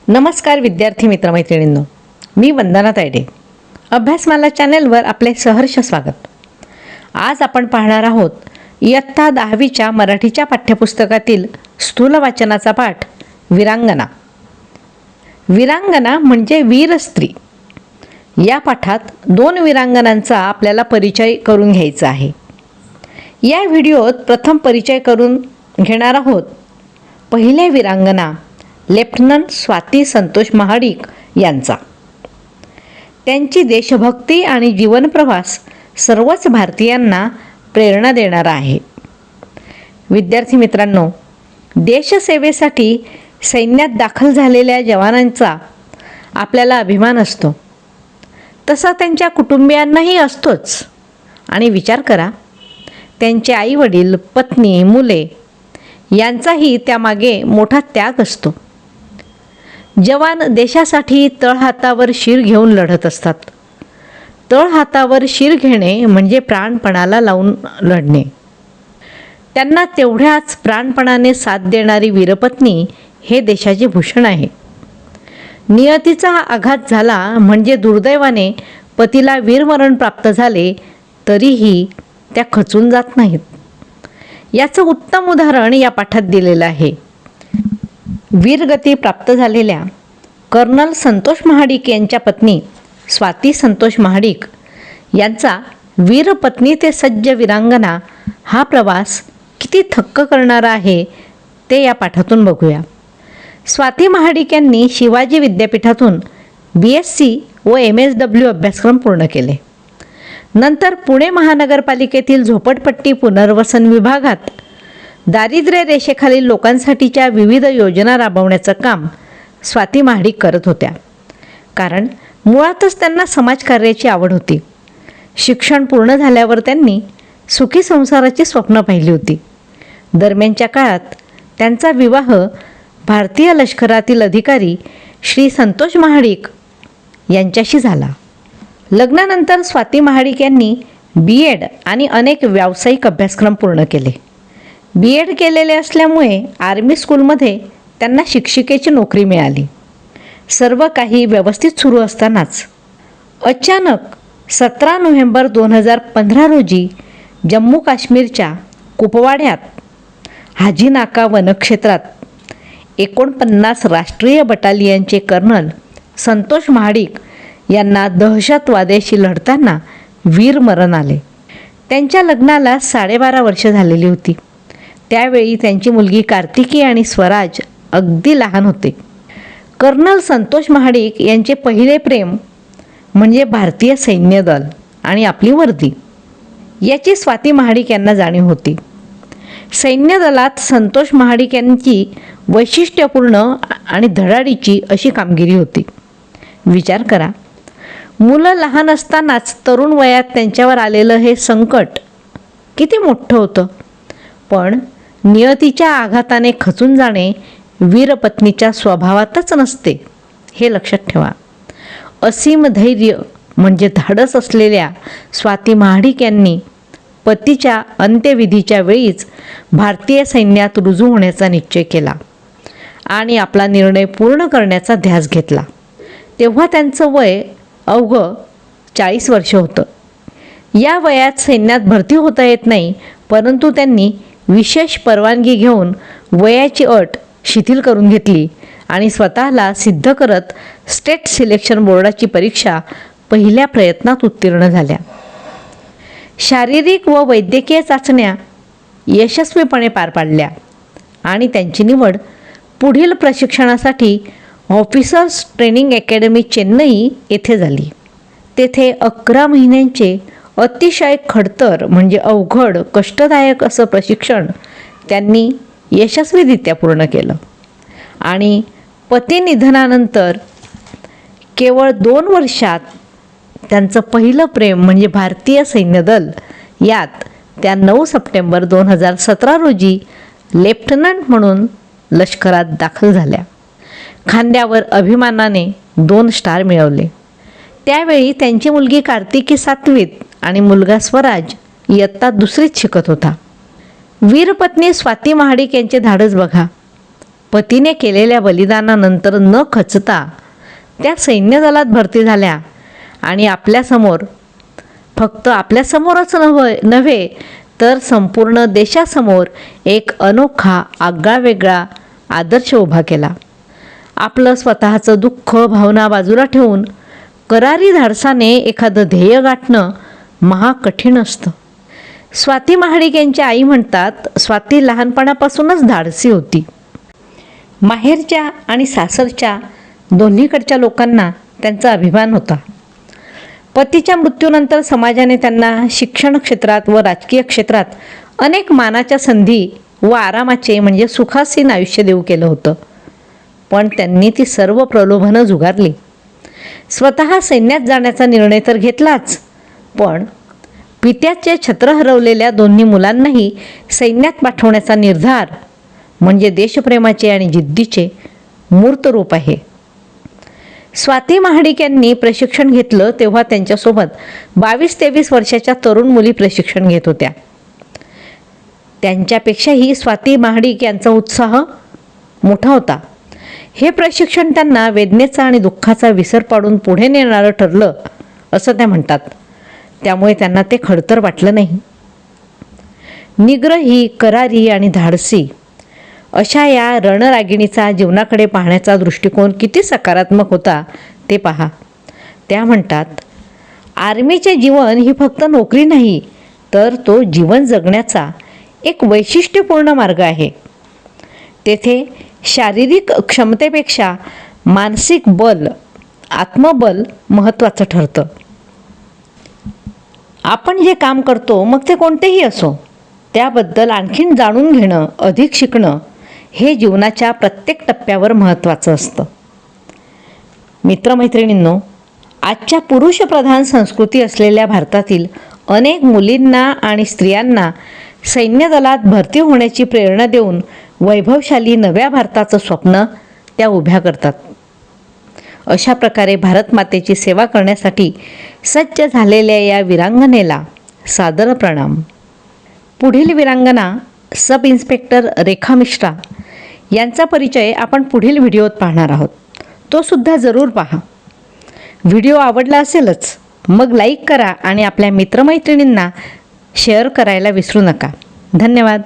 नमस्कार विद्यार्थी मित्रमैत्रिणींनो, मी वंदना तायडे. अभ्यासमाला चॅनलवर आपले सहर्ष स्वागत. आज आपण पाहणार आहोत इयत्ता 10वीच्या मराठीच्या पाठ्यपुस्तकातील स्थूल वाचनाचा पाठ वीरांगना. वीरांगना म्हणजे वीर स्त्री. या पाठात 2 वीरांगनांचा आपल्याला परिचय करून घ्यायचा आहे. या व्हिडिओत प्रथम परिचय करून घेणार आहोत पहिल्या वीरांगना लेफ्टनंट स्वाती संतोष महाडिक यांचा. त्यांची देशभक्ती आणि जीवनप्रवास सर्वच भारतीयांना प्रेरणा देणारा आहे. विद्यार्थी मित्रांनो, देशसेवेसाठी सैन्यात दाखल झालेल्या जवानांचा आपल्याला अभिमान असतो, तसा त्यांच्या कुटुंबियांनाही असतोच. आणि विचार करा, त्यांचे आईवडील, पत्नी, मुले यांचाही त्यामागे मोठा त्याग असतो. जवान देशासाठी तळहातावर शिर घेऊन लढत असतात. तळहातावर शिर घेणे म्हणजे प्राणपणाला लावून लढणे. त्यांना तेवढ्याच प्राणपणाने साथ देणारी वीरपत्नी हे देशाचे भूषण आहे. नियतीचा आघात झाला म्हणजे दुर्दैवाने पतीला वीरमरण प्राप्त झाले तरीही त्या खचून जात नाहीत. याचं उत्तम उदाहरण या पाठात दिलेलं आहे. वीरगती प्राप्त झालेल्या कर्नल संतोष महाडिक यांच्या पत्नी स्वाती संतोष महाडिक यांचा वीरपत्नी ते सज्ज वीरांगना हा प्रवास किती थक्क करणारा आहे ते या पाठातून बघूया. स्वाती महाडिक यांनी शिवाजी विद्यापीठातून BSc व MSW अभ्यासक्रम पूर्ण केले. नंतर पुणे महानगरपालिकेतील झोपडपट्टी पुनर्वसन विभागात दारिद्र्य रेषेखालील लोकांसाठीच्या विविध योजना राबवण्याचं काम स्वाती महाडिक करत होत्या. कारण मुळातच त्यांना समाजकार्याची आवड होती. शिक्षण पूर्ण झाल्यावर त्यांनी सुखी संसाराची स्वप्न पाहिली होती. दरम्यानच्या काळात त्यांचा विवाह भारतीय लष्करातील अधिकारी श्री संतोष महाडिक यांच्याशी झाला. लग्नानंतर स्वाती महाडिक यांनी B.Ed आणि अनेक व्यावसायिक अभ्यासक्रम पूर्ण केले. B.Ed केलेले असल्यामुळे आर्मी स्कूलमध्ये त्यांना शिक्षिकेची नोकरी मिळाली. सर्व काही व्यवस्थित सुरू असतानाच अचानक 17 नोव्हेंबर 2015 रोजी जम्मू काश्मीरच्या कुपवाड्यात हाजी नाका वनक्षेत्रात 49 राष्ट्रीय बटालियनचे कर्नल संतोष महाडिक यांना दहशतवाद्याशी लढताना वीरमरण आले. त्यांच्या लग्नाला 12.5 वर्ष झालेली होती. त्यावेळी त्यांची मुलगी कार्तिकी आणि स्वराज अगदी लहान होते. कर्नल संतोष महाडिक यांचे पहिले प्रेम म्हणजे भारतीय सैन्य दल आणि आपली वर्दी याची स्वाती महाडिक यांना जाणीव होती. सैन्य दलात संतोष महाडिक यांची वैशिष्ट्यपूर्ण आणि धडाडीची अशी कामगिरी होती. विचार करा, मुलं लहान असतानाच तरुण वयात त्यांच्यावर आलेलं हे संकट किती मोठं होतं. पण नियतीच्या आघाताने खचून जाणे वीरपत्नीच्या स्वभावातच नसते, हे लक्षात ठेवा. असीम धैर्य म्हणजे धाडस असलेल्या स्वाती महाडिक यांनी पतीच्या अंत्यविधीच्या वेळीच भारतीय सैन्यात रुजू होण्याचा निश्चय केला आणि आपला निर्णय पूर्ण करण्याचा ध्यास घेतला. तेव्हा त्यांचं वय अवघं 40 वर्ष होतं. या वयात सैन्यात भरती होता येत नाही, परंतु त्यांनी विशेष परवानगी घेऊन वयाची अट शिथिल करून घेतली आणि स्वतःला सिद्ध करत स्टेट सिलेक्शन बोर्डाची परीक्षा पहिल्या प्रयत्नात उत्तीर्ण झाल्या. शारीरिक व वैद्यकीय चाचण्या यशस्वीपणे पार पाडल्या आणि त्यांची निवड पुढील प्रशिक्षणासाठी ऑफिसर्स ट्रेनिंग अकॅडमी चेन्नई येथे झाली. तेथे 11 महिन्यांचे अतिशय खडतर म्हणजे अवघड कष्टदायक असं प्रशिक्षण त्यांनी यशस्वीरित्या पूर्ण केलं आणि पतीनिधनानंतर केवळ 2 वर्षात त्यांचं पहिलं प्रेम म्हणजे भारतीय सैन्य दल यात त्या 9 सप्टेंबर 2017 रोजी लेफ्टनंट म्हणून लष्करात दाखल झाल्या. खांद्यावर अभिमानाने 2 स्टार मिळवले. त्यावेळी त्यांची मुलगी कार्तिकी 7वीत आणि मुलगा स्वराज इयत्ता 2रीत शिकत होता. वीरपत्नी स्वाती महाडिक यांचे धाडस बघा. पतीने केलेल्या बलिदानानंतर न खचता त्या सैन्य दलात भरती झाल्या आणि आपल्यासमोर, फक्त आपल्यासमोरच नव्हे तर संपूर्ण देशासमोर एक अनोखा आगळावेगळा आदर्श उभा केला. आपलं स्वतःचं दुःख भावना बाजूला ठेवून करारी धाडसाने एखादं ध्येय गाठणं महाकठीण असतं. स्वाती महाडिक यांच्या आई म्हणतात, स्वाती लहानपणापासूनच धाडसी होती. माहेरच्या आणि सासरच्या दोन्हीकडच्या लोकांना त्यांचा अभिमान होता. पतीच्या मृत्यूनंतर समाजाने त्यांना शिक्षण क्षेत्रात व राजकीय क्षेत्रात अनेक मानाच्या संधी व आरामाचे म्हणजे सुखासीन आयुष्य देऊ केलं होतं. पण त्यांनी ती सर्व प्रलोभनं झुगारली. स्वतः सैन्यात जाण्याचा निर्णय तर घेतलाच, पण पित्याचे छत्र हरवलेल्या दोन्ही मुलांनाही सैन्यात पाठवण्याचा निर्धार म्हणजे देशप्रेमाचे आणि जिद्दीचे मूर्त रूप आहे. स्वाती महाडिक यांनी प्रशिक्षण घेतलं तेव्हा त्यांच्यासोबत 22-23 वर्षाच्या तरुण मुली प्रशिक्षण घेत होत्या. त्यांच्यापेक्षाही स्वाती महाडिक यांचा उत्साह मोठा होता. हे प्रशिक्षण त्यांना वेदनेचा आणि दुःखाचा विसर पाडून पुढे नेणारं ठरलं असं त्या म्हणतात. त्यामुळे त्यांना ते खडतर वाटलं नाही. निग्रही, करारी आणि धाडसी अशा या रणरागिणीचा जीवनाकडे पाहण्याचा दृष्टिकोन किती सकारात्मक होता ते पहा. त्या म्हणतात, आर्मीचे जीवन ही फक्त नोकरी नाही, तर तो जीवन जगण्याचा एक वैशिष्ट्यपूर्ण मार्ग आहे. तेथे शारीरिक क्षमतेपेक्षा मानसिक बल, आत्मबल महत्त्वाचं ठरतं. आपण जे काम करतो मग ते कोणतेही असो, त्याबद्दल आणखीन जाणून घेणं, अधिक शिकणं हे जीवनाच्या प्रत्येक टप्प्यावर महत्त्वाचं असतं. मित्रमैत्रिणींनो, आजच्या पुरुषप्रधान संस्कृती असलेल्या भारतातील अनेक मुलींना आणि स्त्रियांना सैन्य दलात भरती होण्याची प्रेरणा देऊन वैभवशाली नव्या भारताचं स्वप्न त्या उभ्या करतात. अशा प्रकारे भारत मातेची सेवा करण्यासाठी सज्ज झालेल्या या वीरांगनेला सादर प्रणाम. पुढील वीरांगना सब इन्स्पेक्टर रेखा मिश्रा यांचा परिचय आपण पुढील व्हिडिओत पाहणार आहोत. तो सुद्धा जरूर पहा. व्हिडिओ आवडला असेलच मग लाईक करा आणि आपल्या मित्रमैत्रिणींना शेअर करायला विसरू नका. धन्यवाद.